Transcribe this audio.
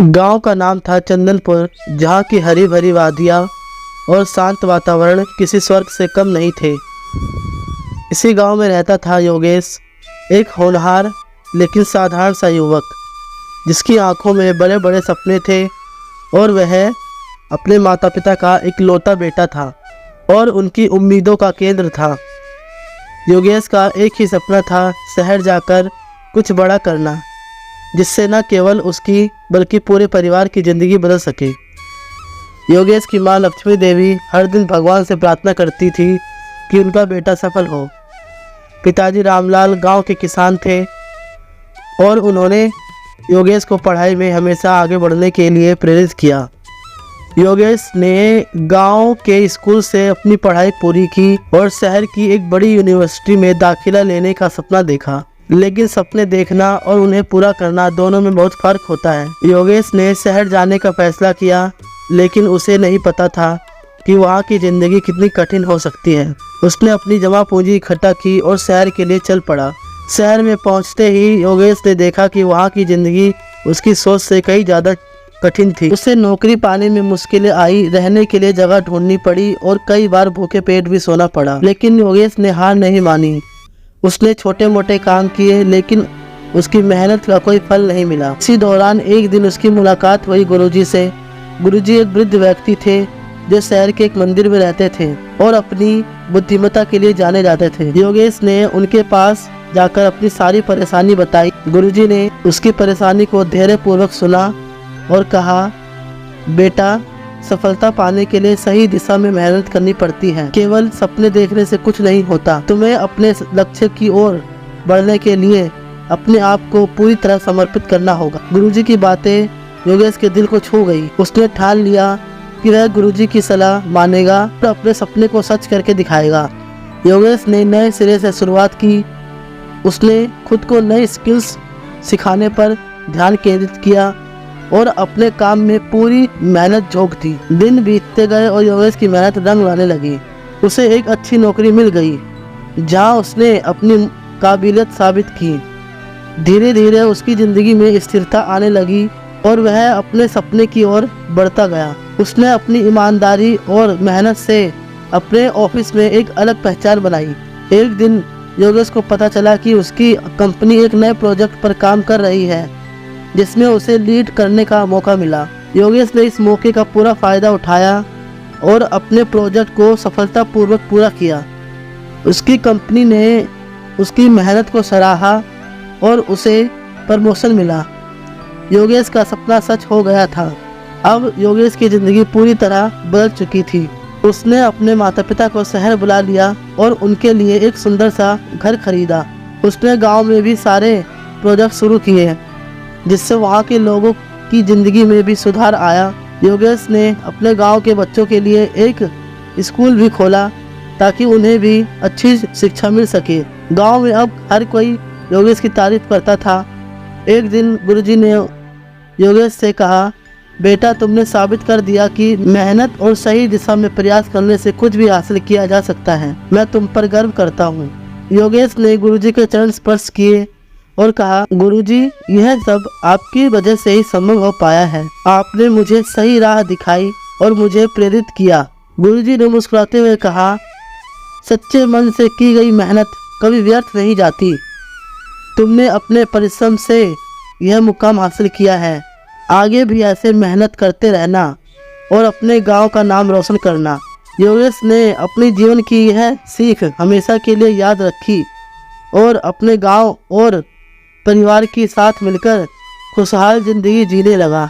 गांव का नाम था चंदनपुर, जहाँ की हरी भरी वादियाँ और शांत वातावरण किसी स्वर्ग से कम नहीं थे। इसी गांव में रहता था योगेश, एक होनहार लेकिन साधारण सा युवक, जिसकी आंखों में बड़े बड़े सपने थे और वह अपने माता पिता का इकलौता बेटा था और उनकी उम्मीदों का केंद्र था। योगेश का एक ही सपना था, शहर जाकर कुछ बड़ा करना, जिससे न केवल उसकी बल्कि पूरे परिवार की ज़िंदगी बदल सके। योगेश की माँ लक्ष्मी देवी हर दिन भगवान से प्रार्थना करती थी कि उनका बेटा सफल हो। पिताजी रामलाल गांव के किसान थे और उन्होंने योगेश को पढ़ाई में हमेशा आगे बढ़ने के लिए प्रेरित किया। योगेश ने गांव के स्कूल से अपनी पढ़ाई पूरी की और शहर की एक बड़ी यूनिवर्सिटी में दाखिला लेने का सपना देखा। लेकिन सपने देखना और उन्हें पूरा करना दोनों में बहुत फर्क होता है। योगेश ने शहर जाने का फैसला किया, लेकिन उसे नहीं पता था कि वहाँ की ज़िंदगी कितनी कठिन हो सकती है। उसने अपनी जमा पूंजी इकट्ठा की और शहर के लिए चल पड़ा। शहर में पहुँचते ही योगेश ने देखा कि वहाँ की ज़िंदगी उसकी सोच से कई ज़्यादा कठिन थी। उसे नौकरी पाने में मुश्किलें आई, रहने के लिए जगह ढूंढनी पड़ी और कई बार भूखे पेट भी सोना पड़ा। लेकिन योगेश ने हार नहीं मानी। उसने छोटे मोटे काम किए, लेकिन उसकी मेहनत का कोई फल नहीं मिला। इसी दौरान एक दिन उसकी मुलाकात हुई गुरुजी से। गुरुजी एक वृद्ध व्यक्ति थे जो शहर के एक मंदिर में रहते थे और अपनी बुद्धिमत्ता के लिए जाने जाते थे। योगेश ने उनके पास जाकर अपनी सारी परेशानी बताई। गुरुजी ने उसकी परेशानी को धैर्यपूर्वक सुना और कहा, बेटा, सफलता पाने के लिए सही दिशा में मेहनत करनी पड़ती है। केवल सपने देखने से कुछ नहीं होता। तुम्हें अपने लक्ष्य की ओर बढ़ने के लिए अपने आप को पूरी तरह समर्पित करना होगा। गुरुजी की बातें योगेश के दिल को छू गई। उसने ठान लिया कि वह गुरुजी की सलाह मानेगा और अपने सपने को सच करके दिखाएगा। योगेश ने नए सिरे से शुरुआत की। उसने खुद को नई स्किल्स सिखाने पर ध्यान केंद्रित किया और अपने काम में पूरी मेहनत झोंक दी। दिन बीतते गए और योगेश की मेहनत रंग लाने लगी। उसे एक अच्छी नौकरी मिल गई, जहां उसने अपनी काबिलियत साबित की। धीरे धीरे उसकी ज़िंदगी में स्थिरता आने लगी और वह अपने सपने की ओर बढ़ता गया। उसने अपनी ईमानदारी और मेहनत से अपने ऑफिस में एक अलग पहचान बनाई। एक दिन योगेश को पता चला कि उसकी कंपनी एक नए प्रोजेक्ट पर काम कर रही है, जिसमें उसे लीड करने का मौका मिला। योगेश ने इस मौके का पूरा फायदा उठाया और अपने प्रोजेक्ट को सफलतापूर्वक पूरा किया। उसकी कंपनी ने उसकी मेहनत को सराहा और उसे प्रमोशन मिला। योगेश का सपना सच हो गया था। अब योगेश की ज़िंदगी पूरी तरह बदल चुकी थी। उसने अपने माता पिता को शहर बुला लिया और उनके लिए एक सुंदर सा घर खरीदा। उसने गांव में भी सारे प्रोजेक्ट शुरू किए, जिससे वहाँ के लोगों की ज़िंदगी में भी सुधार आया। योगेश ने अपने गांव के बच्चों के लिए एक स्कूल भी खोला ताकि उन्हें भी अच्छी शिक्षा मिल सके। गांव में अब हर कोई योगेश की तारीफ करता था। एक दिन गुरुजी ने योगेश से कहा, बेटा, तुमने साबित कर दिया कि मेहनत और सही दिशा में प्रयास करने से कुछ भी हासिल किया जा सकता है। मैं तुम पर गर्व करता हूँ। योगेश ने गुरुजी के चरण स्पर्श किए और कहा, गुरुजी, यह सब आपकी वजह से ही संभव हो पाया है। आपने मुझे सही राह दिखाई और मुझे प्रेरित किया। गुरुजी ने मुस्कुराते हुए कहा, सच्चे मन से की गई मेहनत कभी व्यर्थ नहीं जाती। तुमने अपने परिश्रम से यह मुकाम हासिल किया है। आगे भी ऐसे मेहनत करते रहना और अपने गांव का नाम रोशन करना। योगेश ने अपने जीवन की यह सीख हमेशा के लिए याद रखी और अपने गांव और परिवार के साथ मिलकर खुशहाल जिंदगी जीने लगा।